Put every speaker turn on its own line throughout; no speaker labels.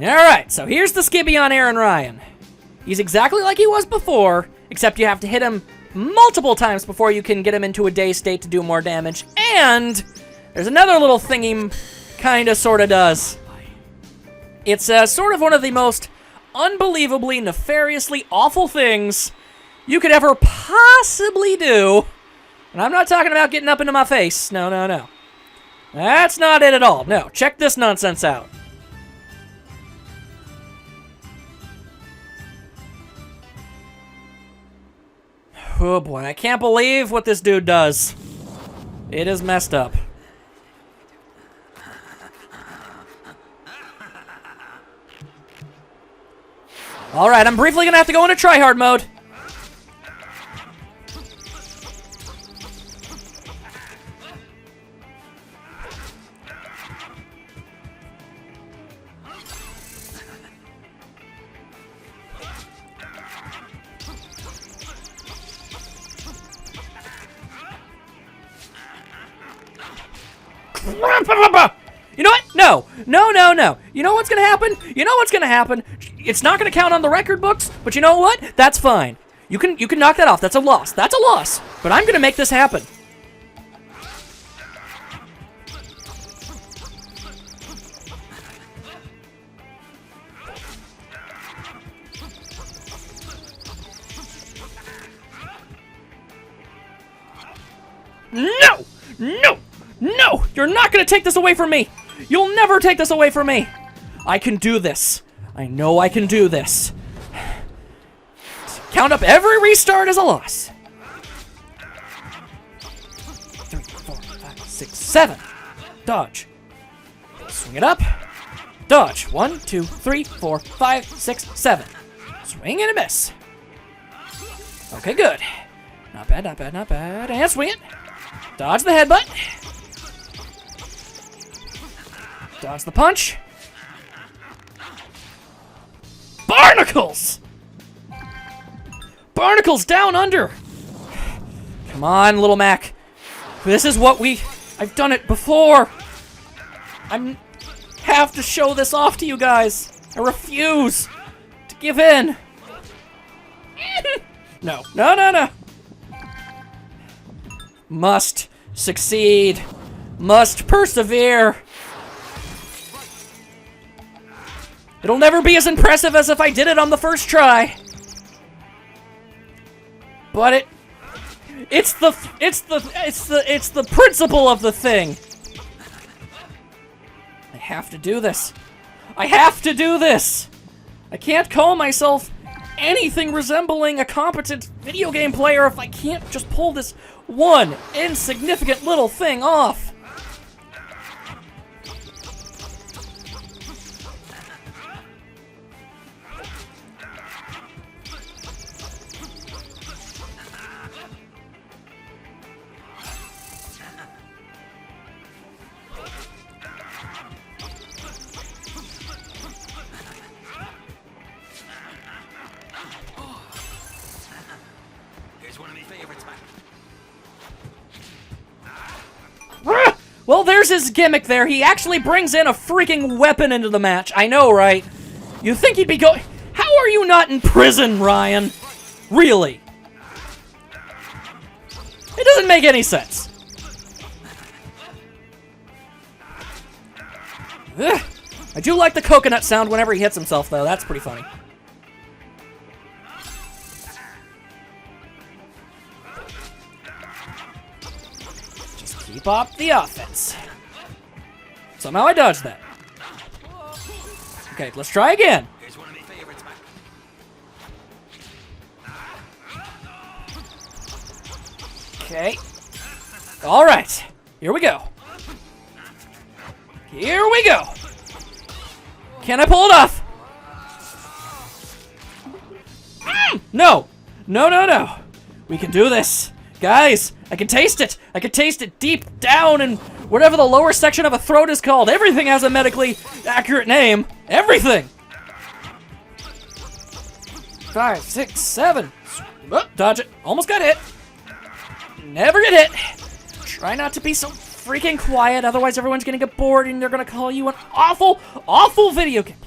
Alright, so here's the skibby on Aaron Ryan. He's exactly like he was before, except you have to hit him multiple times before you can get him into a dazed state to do more damage. And there's another little thing he kinda sorta does. It's sort of one of the most unbelievably, nefariously awful things you could ever possibly do. And I'm not talking about getting up into my face. No, no, no. That's not it at all. No, check this nonsense out. Oh boy, I can't believe what this dude does. It is messed up. Alright, I'm briefly gonna have to go into tryhard mode. You know what? No. No, no, no. You know what's gonna happen? You know what's gonna happen? It's not gonna count on the record books, but you know what? That's fine. You can knock that off. That's a loss. That's a loss. But I'm gonna make this happen. No! No! No! You're not gonna take this away from me! You'll never take this away from me! I can do this. I know I can do this. Count up every restart as a loss. 3, 4, 5, 6, 7. Dodge. Swing it up. Dodge. 1, 2, 3, 4, 5, 6, 7. Swing and a miss. Okay, good. Not bad, not bad, not bad. And swing it. Dodge the headbutt. Dodge the punch. Barnacles! Barnacles down under! Come on, little Mac. This is what I've done it before. I have to show this off to you guys. I refuse to give in. No, no, no, no. Must succeed. Must persevere. It'll never be as impressive as if I did it on the first try. But it's the principle of the thing. I have to do this. I have to do this. I can't call myself anything resembling a competent video game player if I can't just pull this one insignificant little thing off. Well, there's his gimmick there. He actually brings in a freaking weapon into the match. I know, right? You think he'd be going... How are you not in prison, Ryan? Really? It doesn't make any sense. Ugh. I do like the coconut sound whenever he hits himself, though. That's pretty funny. Keep up the offense. Somehow I dodged that. Okay, let's try again. Okay. All right. Here we go. Here we go. Can I pull it off? No. No, no, no. We can do this. Guys, I can taste it. I can taste it deep down in whatever the lower section of a throat is called. Everything has a medically accurate name. Everything. 5, 6, 7. Oh, dodge it. Almost got hit. Never get hit. Try not to be so freaking quiet, otherwise everyone's gonna get bored and they're gonna call you an awful, awful video game.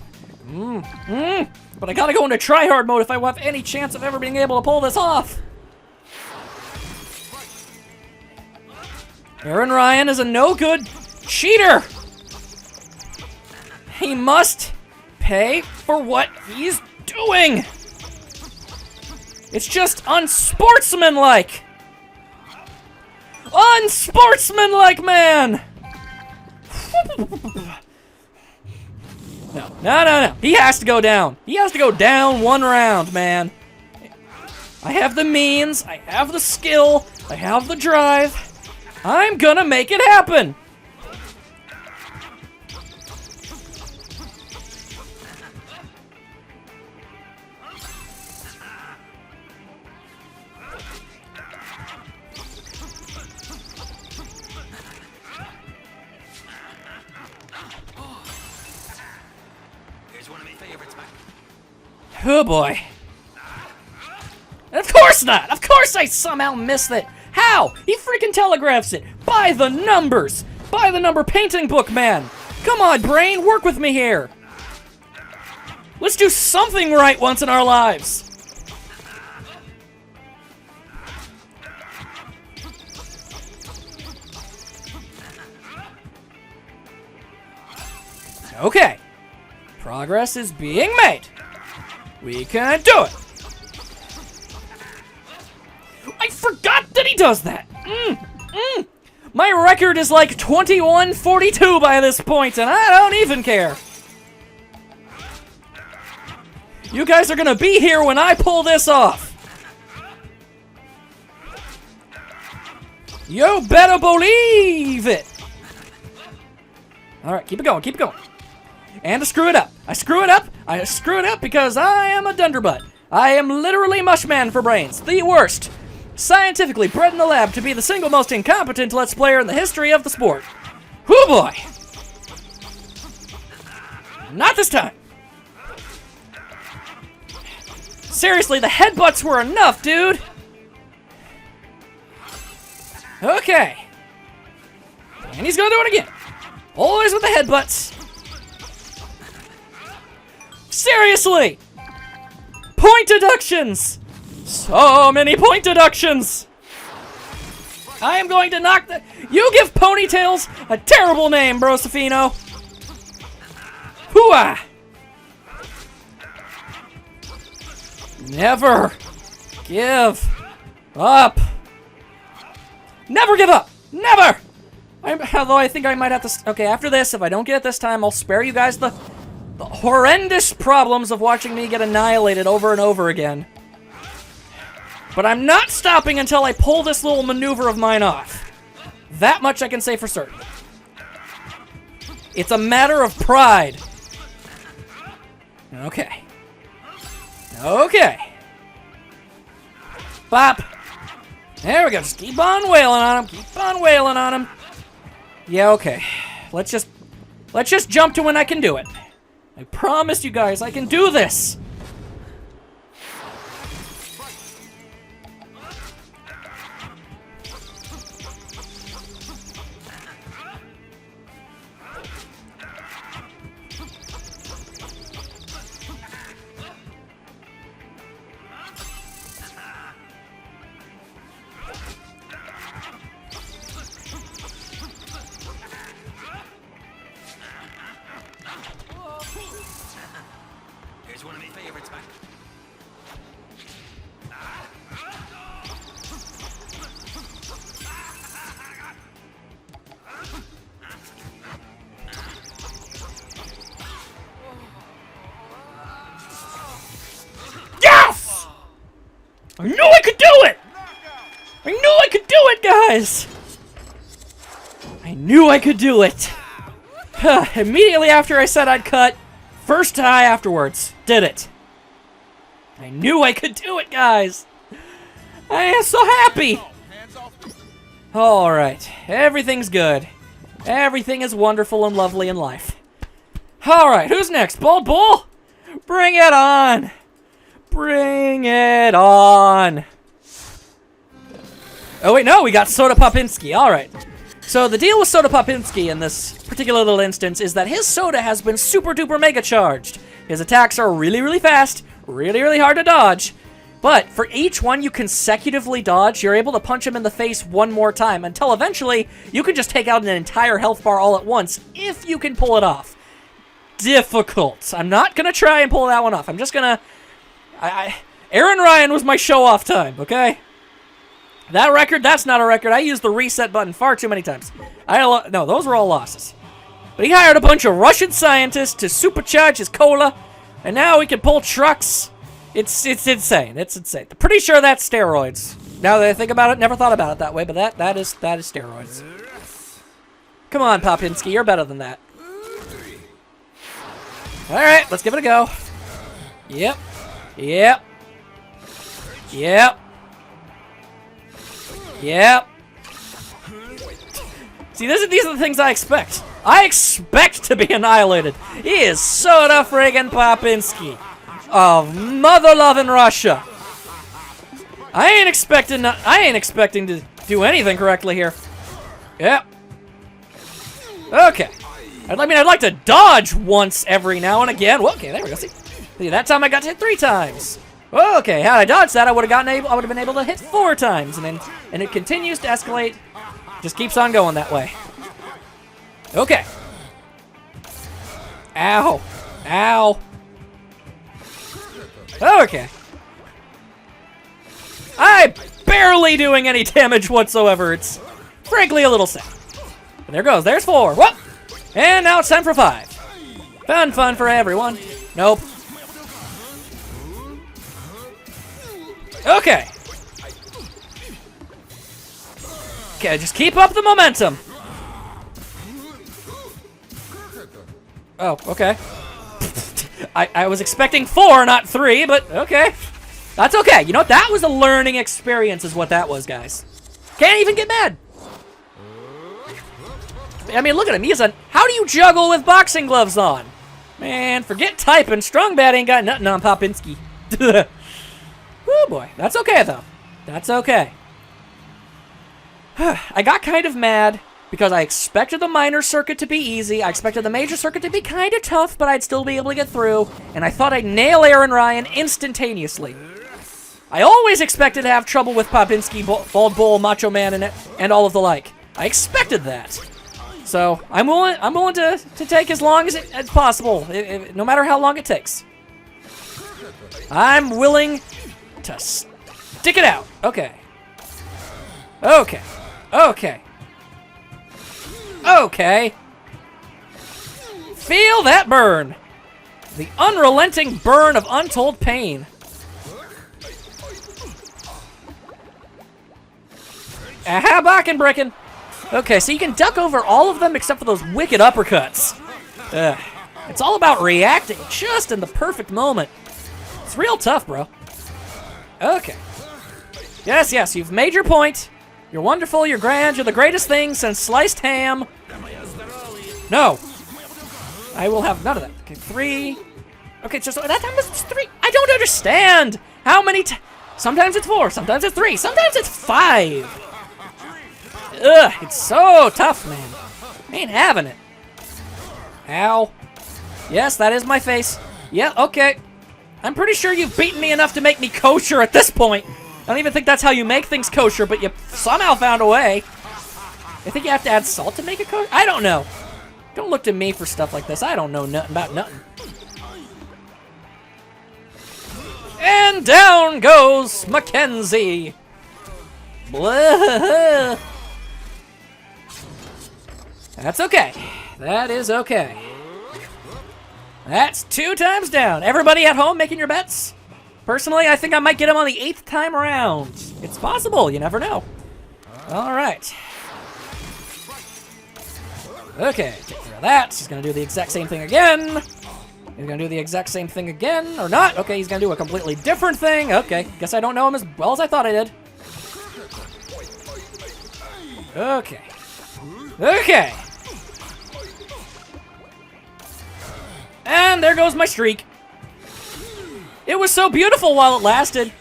But I gotta go into tryhard mode if I have any chance of ever being able to pull this off. Aaron Ryan is a no-good cheater. He must pay for what he's doing. It's just unsportsmanlike. Unsportsmanlike, man. No. He has to go down. He has to go down one round, man. I have the means. I have the skill. I have the drive. I'm gonna make it happen. Oh boy. Of course not! Of course I somehow missed it! How? He freaking telegraphs it! By the numbers! By the number painting book, man! Come on, brain, work with me here! Let's do something right once in our lives! Okay. Progress is being made. We can do it. I forgot that he does that. My record is like 21-42 by this point, and I don't even care. You guys are gonna be here when I pull this off. You better believe it. All right, keep it going, keep it going. And to screw it up. I screw it up because I am a dunderbutt. I am literally Mushman for brains. The worst. Scientifically bred in the lab to be the single most incompetent Let's Player in the history of the sport. Whoo boy. Not this time. Seriously, the headbutts were enough, dude. Okay. And he's gonna do it again. Always with the headbutts. Seriously! Point deductions! So many point deductions! I am going to knock the... You give ponytails a terrible name, Brosifino. Hooah! Never give up. Never give up! Never! Although I think I might have to... Okay, after this, if I don't get it this time, I'll spare you guys the horrendous problems of watching me get annihilated over and over again. But I'm not stopping until I pull this little maneuver of mine off. That much I can say for certain. It's a matter of pride. Okay. Okay. Bop. There we go. Just keep on wailing on him. Keep on wailing on him. Yeah, okay. Let's just jump to when I can do it. I promise you guys, I can do this!
Here's one of my favorites, man.
Yes! I knew I could do it! I knew I could do it, guys! I knew I could do it! Immediately after I said I'd cut, first tie afterwards. Did it. I knew I could do it, guys! I am so happy! Alright, everything's good. Everything is wonderful and lovely in life. Alright, who's next? Bald Bull? Bring it on! Bring it on! Oh wait, no, we got Soda Popinski. Alright. So the deal with Soda Popinski in this particular little instance is that his soda has been super duper mega charged. His attacks are really, really fast, really, really hard to dodge. But for each one you consecutively dodge, you're able to punch him in the face one more time until eventually you can just take out an entire health bar all at once if you can pull it off. Difficult. I'm not going to try and pull that one off. I'm just going to... Aaron Ryan was my show-off time, okay? That record, that's not a record. I used the reset button far too many times. No, those were all losses. But he hired a bunch of Russian scientists to supercharge his cola, and now he can pull trucks. It's insane. It's insane. I'm pretty sure that's steroids. Now that I think about it, never thought about it that way, but that is steroids. Come on, Popinski, you're better than that. All right, let's give it a go. Yep. Yep. Yep. Yep. See, these are the things I expect. I expect to be annihilated. He is Soda friggin' Popinski of mother-loving Russia. I ain't expecting to do anything correctly here. Yep. Okay. I'd like to dodge once every now and again. Well, okay, there we go. See, that time I got to hit 3 times. Okay, had I dodged that, I would have been able to hit 4 times, and it continues to escalate. Just keeps on going that way. Okay. Ow. Ow. Okay. I'm barely doing any damage whatsoever. It's frankly a little sad. And there goes. There's 4. Whoop. And now it's time for 5. Fun for everyone. Nope. Okay. Okay, just keep up the momentum. Oh, okay. I was expecting 4, not 3, but okay. That's okay. You know what? That was a learning experience is what that was, guys. Can't even get mad. I mean, look at him. How do you juggle with boxing gloves on? Man, forget typing. Strong Bad ain't got nothing on Popinski. Oh boy. That's okay, though. That's okay. I got kind of mad because I expected the minor circuit to be easy. I expected the major circuit to be kind of tough, but I'd still be able to get through. And I thought I'd nail Aaron Ryan instantaneously. I always expected to have trouble with Popinski, Bald Bull, Macho Man, and all of the like. I expected that. So I'm willing to take as long as possible, no matter how long it takes. I'm willing to stick it out. Okay. Okay. Okay. Okay. Feel that burn. The unrelenting burn of untold pain. Aha, Backenbrecken. Okay, so you can duck over all of them except for those wicked uppercuts. It's all about reacting just in the perfect moment. It's real tough, bro. Okay. Yes, you've made your point. You're wonderful, you're grand, you're the greatest thing since sliced ham. No. I will have none of that. Okay, 3. Okay, just that time was 3. I don't understand. How many sometimes it's 4, sometimes it's 3, sometimes it's 5. Ugh, it's so tough, man. I ain't having it. Ow. Yes, that is my face. Yeah, okay. I'm pretty sure you've beaten me enough to make me kosher at this point. I don't even think that's how you make things kosher, but you somehow found a way. I think you have to add salt to make it kosher? I don't know. Don't look to me for stuff like this. I don't know nothing about nothing. And down goes Mackenzie. Blah. That's okay. That is okay. That's 2 times down. Everybody at home making your bets? Personally, I think I might get him on the 8th time around. It's possible. You never know. All right. Okay, take care of that. He's going to do the exact same thing again. He's going to do the exact same thing again. Or not. Okay, he's going to do a completely different thing. Okay, guess I don't know him as well as I thought I did. Okay. Okay. And there goes my streak. It was so beautiful while it lasted.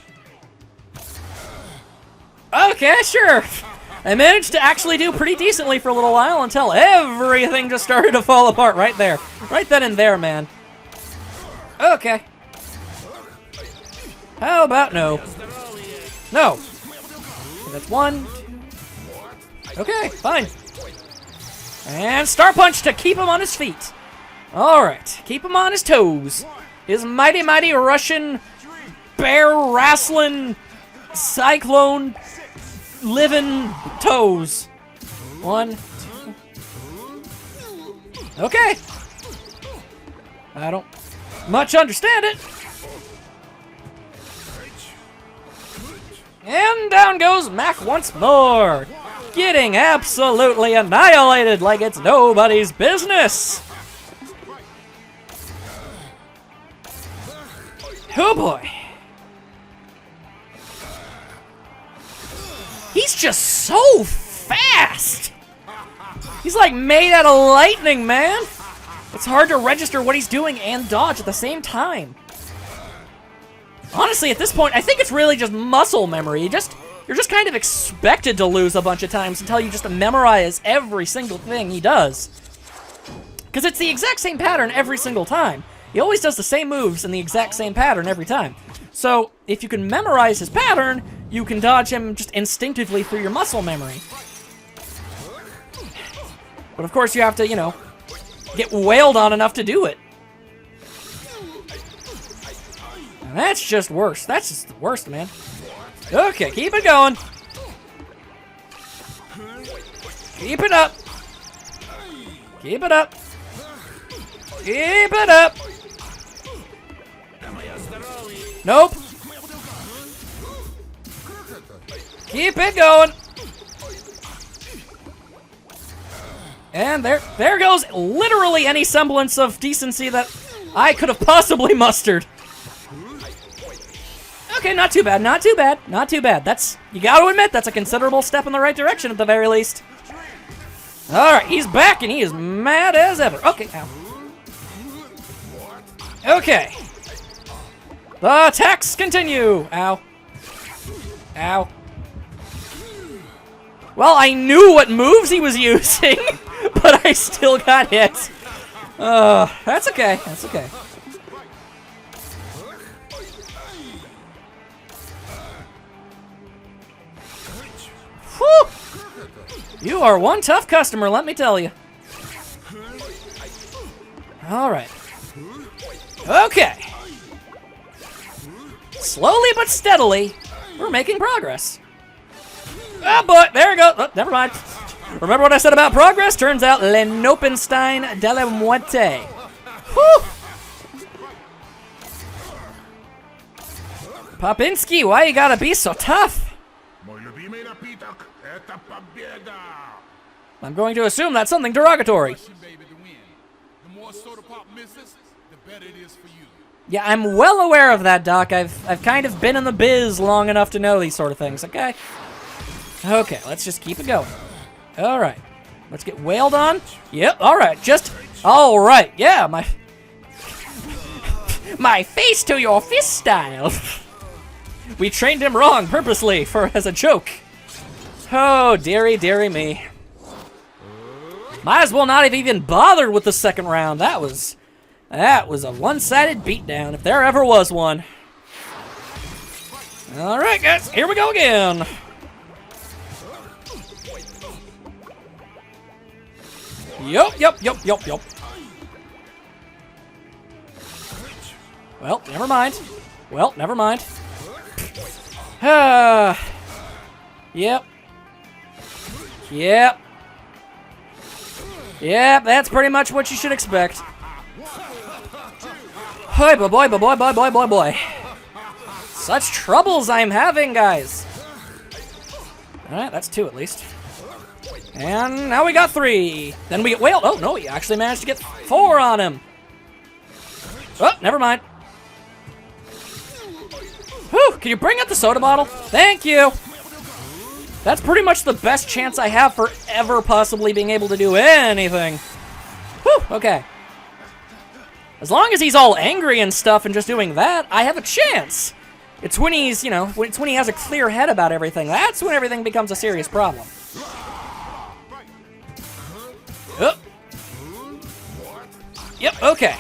Okay, sure. I managed to actually do pretty decently for a little while until everything just started to fall apart right there. Right then and there, man. Okay. How about no? No. That's 1, 2. Okay, fine. And Star Punch to keep him on his feet. Alright, keep him on his toes. His mighty, mighty Russian bear wrestling cyclone living toes. 1, 2. Okay. I don't much understand it. And down goes Mac once more, getting absolutely annihilated like it's nobody's business. Oh boy. He's just so fast. He's like made out of lightning, man. It's hard to register what he's doing and dodge at the same time. Honestly, at this point, I think it's really just muscle memory. You're just kind of expected to lose a bunch of times until you just memorize every single thing he does. Because it's the exact same pattern every single time. He always does the same moves in the exact same pattern every time. So, if you can memorize his pattern, you can dodge him just instinctively through your muscle memory. But of course, you have to, you know, get wailed on enough to do it. And that's just worse. That's just the worst, man. Okay, keep it going. Keep it up. Keep it up. Keep it up. Nope. Keep it going. And there goes literally any semblance of decency that I could have possibly mustered. Okay, not too bad, not too bad, not too bad. That's, you gotta admit, that's a considerable step in the right direction at the very least. Alright, he's back and he is mad as ever. Okay, ow. Okay. The attacks continue. Ow. Ow. Well, I knew what moves he was using, but I still got hit. That's okay, that's okay. Whew! You are one tough customer, let me tell you. Alright. Okay. Slowly but steadily, we're making progress. Oh boy, there we go. Oh, never mind. Remember what I said about progress? Turns out, le Nopenstein de la Muerte. Whew! Popinski, why you gotta be so tough? I'm going to assume that's something derogatory. Yeah, I'm well aware of that, Doc. I've kind of been in the biz long enough to know these sort of things, okay? Okay, let's just keep it going. Alright. Let's get wailed on. Yep, alright, alright, yeah, my face to your fist style. We trained him wrong purposely as a joke. Oh, dearie, dearie me. Might as well not have even bothered with the second round. That was a one-sided beatdown, if there ever was one. Alright, guys, here we go again. Yup. Well, never mind. Yep, that's pretty much what you should expect. Boy, boy. Such troubles I'm having, guys. Alright, that's 2 at least. And now we got 3. Then we get wailed. Oh, no, we actually managed to get 4 on him. Oh, never mind. Whew, can you bring up the soda bottle? Thank you. That's pretty much the best chance I have for ever possibly being able to do anything. Whew, okay. As long as he's all angry and stuff and just doing that, I have a chance. It's when he's, it's when he has a clear head about everything. That's when everything becomes a serious problem. Oh. Yep, okay.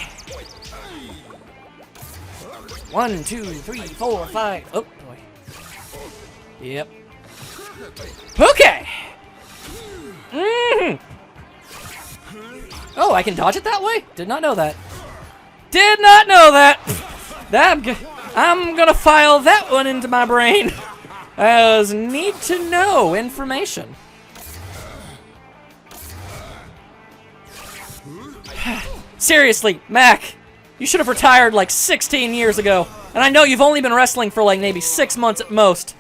1, 2, 3, 4, 5. Oh, boy. Yep. Okay. Oh, I can dodge it that way? Did not know that. Did not know that. I'm gonna file that one into my brain as need to know information. Seriously, Mac, you should have retired like 16 years ago. And I know you've only been wrestling for like maybe 6 months at most.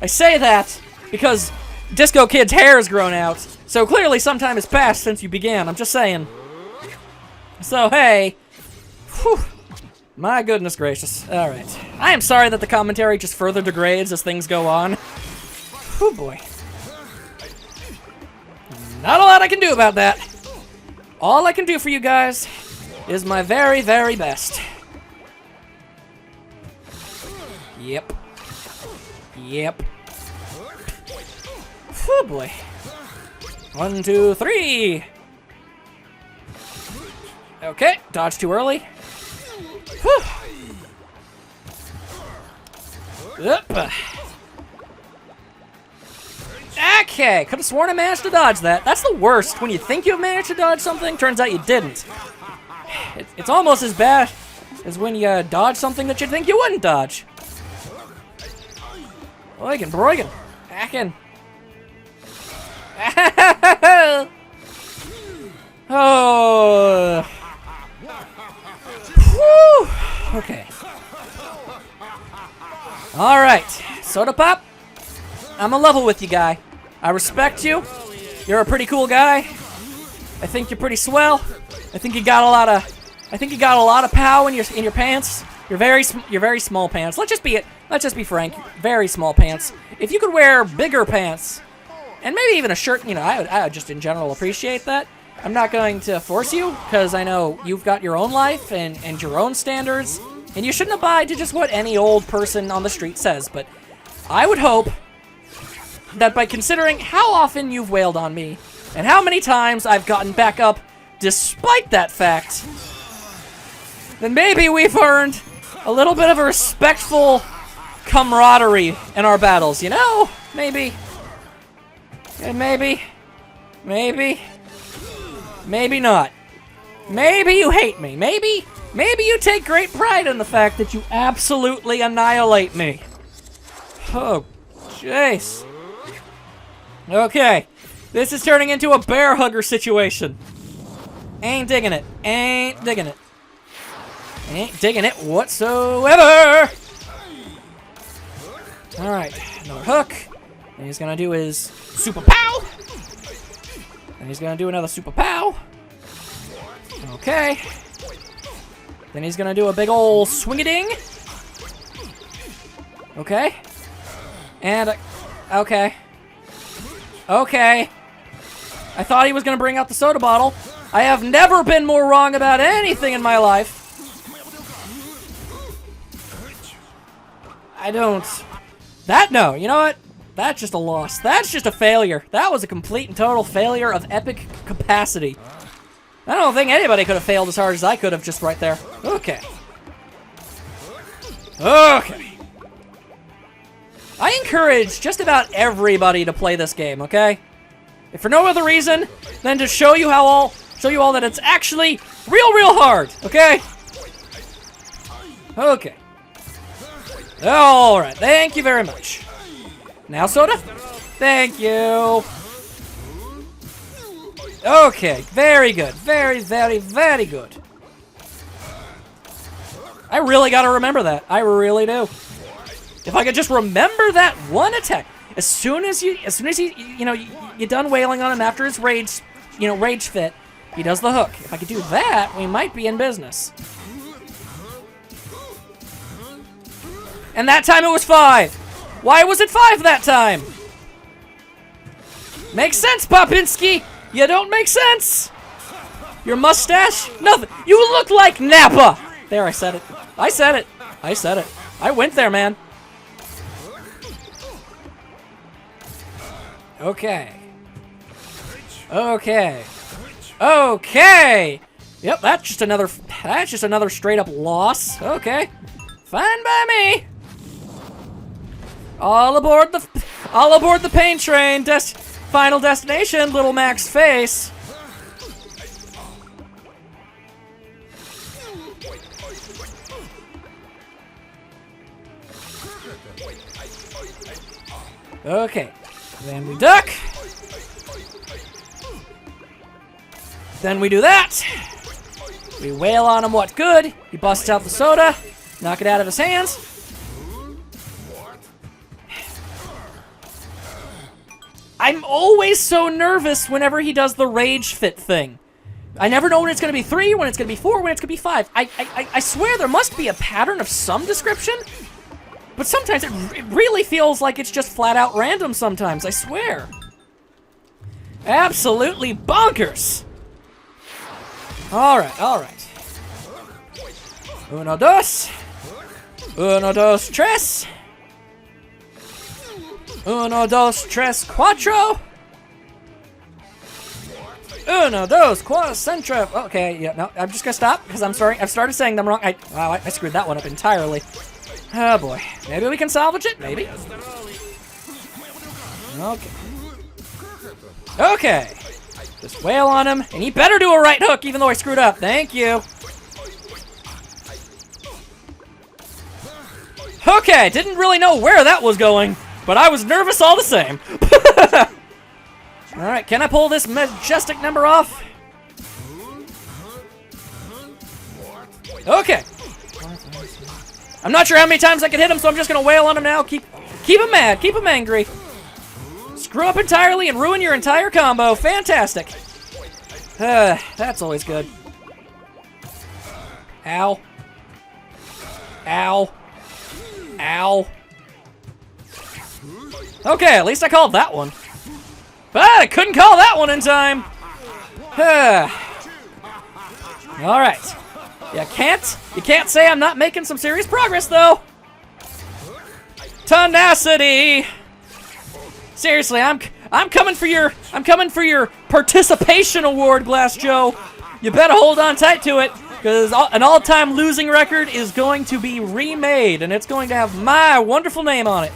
I say that because Disco Kid's hair has grown out. So clearly some time has passed since you began. I'm just saying. So, hey. Whew. My goodness gracious. Alright. I am sorry that the commentary just further degrades as things go on. Oh boy. Not a lot I can do about that. All I can do for you guys is my very, very best. Yep. Yep. Oh boy. 1, 2, 3. Okay, dodge too early. Whew. Yep. Okay, could have sworn I managed to dodge that. That's the worst. When you think you've managed to dodge something, turns out you didn't. It's almost as bad as when you dodge something that you think you wouldn't dodge. Broigan. Hacking. Oh. Whew. Okay. Alright. Soda Pop, I'm a level with you, guy. I respect you. You're a pretty cool guy. I think you're pretty swell. I think you got a lot of pow in your pants. You're very small pants. Let's just be frank. Very small pants. If you could wear bigger pants, and maybe even a shirt, you know, I would just in general appreciate that. I'm not going to force you, because I know you've got your own life and your own standards, and you shouldn't abide to just what any old person on the street says, but I would hope that by considering how often you've wailed on me, and how many times I've gotten back up despite that fact, then maybe we've earned a little bit of a respectful camaraderie in our battles, you know? Maybe. And maybe not. Maybe you hate me. Maybe you take great pride in the fact that you absolutely annihilate me. Oh, jeez. Okay, this is turning into a bear hugger situation. Ain't digging it. Ain't digging it. Ain't digging it whatsoever. Alright, another hook. And he's gonna do his super pow. And he's gonna do another super pow. Okay. Then he's gonna do a big ol' swing-a-ding. Okay. And, okay. Okay. I thought he was gonna bring out the soda bottle. I have never been more wrong about anything in my life. No, you know what? That's just a loss. That's just a failure. That was a complete and total failure of epic capacity. I don't think anybody could have failed as hard as I could have just right there. Okay. Okay. I encourage just about everybody to play this game, okay? If for no other reason than to show you all that it's actually real hard, okay? Okay. Alright, thank you very much. Now, Soda? Thank you. Okay, very good. Very good. I really gotta remember that. I really do. If I could just remember that one attack. As soon as you you're done wailing on him after his rage fit, he does the hook. If I could do that, we might be in business. And that time it was 5. Why was it 5 that time? Makes sense, Popinski. You don't make sense. Your mustache? Nothing. You look like Nappa. There, I said it. I said it. I went there, man. Okay. Yep, that's just another straight up loss. Okay. Fine by me. All aboard the pain train. Final destination, Little Mac's face. Okay, then we duck. Then we do that. We wail on him, what good? He busts out the soda, knock it out of his hands. I'm always so nervous whenever he does the rage fit thing. I never know when it's going to be 3, when it's going to be 4, when it's going to be 5. I swear there must be a pattern of some description. But sometimes it really feels like it's just flat out random sometimes, I swear. Absolutely bonkers. Alright, alright. Uno, dos. Uno, dos, tres. Uno, dos, tres, cuatro. Uno, dos, cuatro. Okay, yeah, no, I'm just gonna stop because I'm sorry. I've started saying them wrong. Wow, I screwed that one up entirely. Oh boy. Maybe we can salvage it? Maybe. Okay. Okay. Just wail on him, and he better do a right hook even though I screwed up. Thank you. Okay, didn't really know where that was going, but I was nervous all the same. Alright, can I pull this majestic number off? Okay. I'm not sure how many times I can hit him, so I'm just gonna wail on him now. Keep him mad, keep him angry. Screw up entirely and ruin your entire combo. Fantastic. That's always good. Ow. Ow. Ow. Okay, at least I called that one. But I couldn't call that one in time. Alright. You can't say I'm not making some serious progress, though. Tenacity. Seriously, I'm coming for your participation award, Glass Joe. You better hold on tight to it, because an all-time losing record is going to be remade, and it's going to have my wonderful name on it.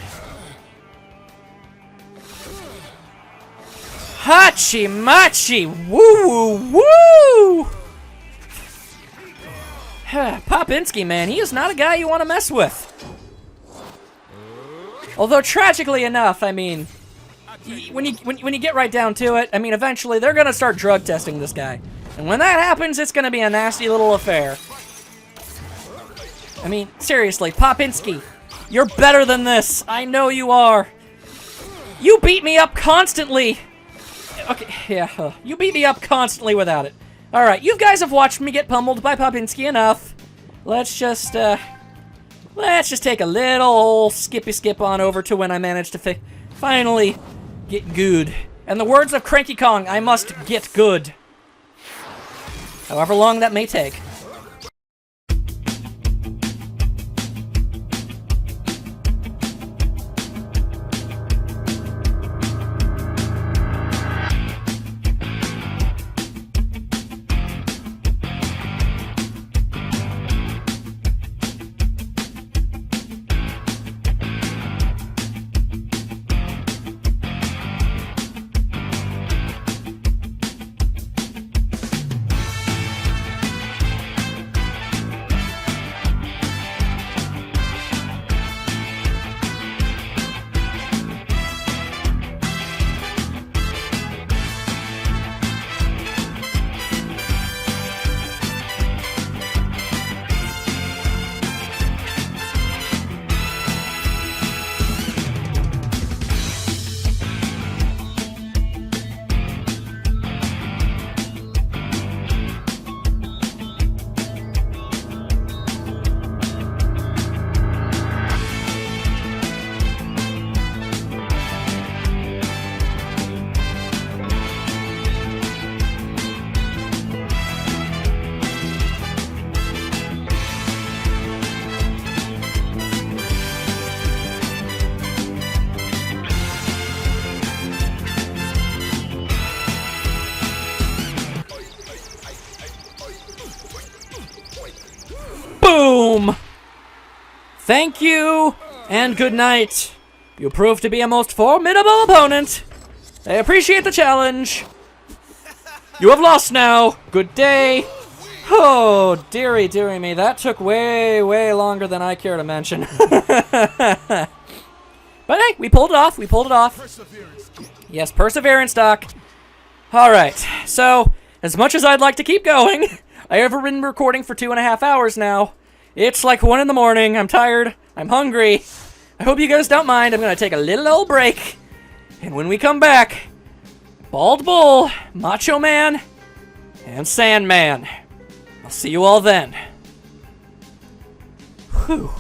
Hachi machi, woo woo woo! Popinski, man, he is not a guy you want to mess with. Although tragically enough, I mean, when you get right down to it, I mean, eventually they're gonna start drug testing this guy, and when that happens, it's gonna be a nasty little affair. I mean, seriously, Popinski, you're better than this. I know you are. You beat me up constantly. Okay, yeah, you beat me up constantly without it. Alright, you guys have watched me get pummeled by Popinski enough. Let's just take a little old skippy skip on over to when I manage to finally get good. And the words of Cranky Kong, I must get good. However long that may take. Thank you, and good night. You proved to be a most formidable opponent. I appreciate the challenge. You have lost now. Good day. Oh, dearie me. That took way longer than I care to mention. But hey, we pulled it off. We pulled it off. Yes, perseverance, Doc. All right. So, as much as I'd like to keep going, I have been recording for 2.5 hours now. It's like 1 in the morning. I'm tired. I'm hungry. I hope you guys don't mind. I'm going to take a little old break. And when we come back, Bald Bull, Macho Man, and Sandman. I'll see you all then. Whew.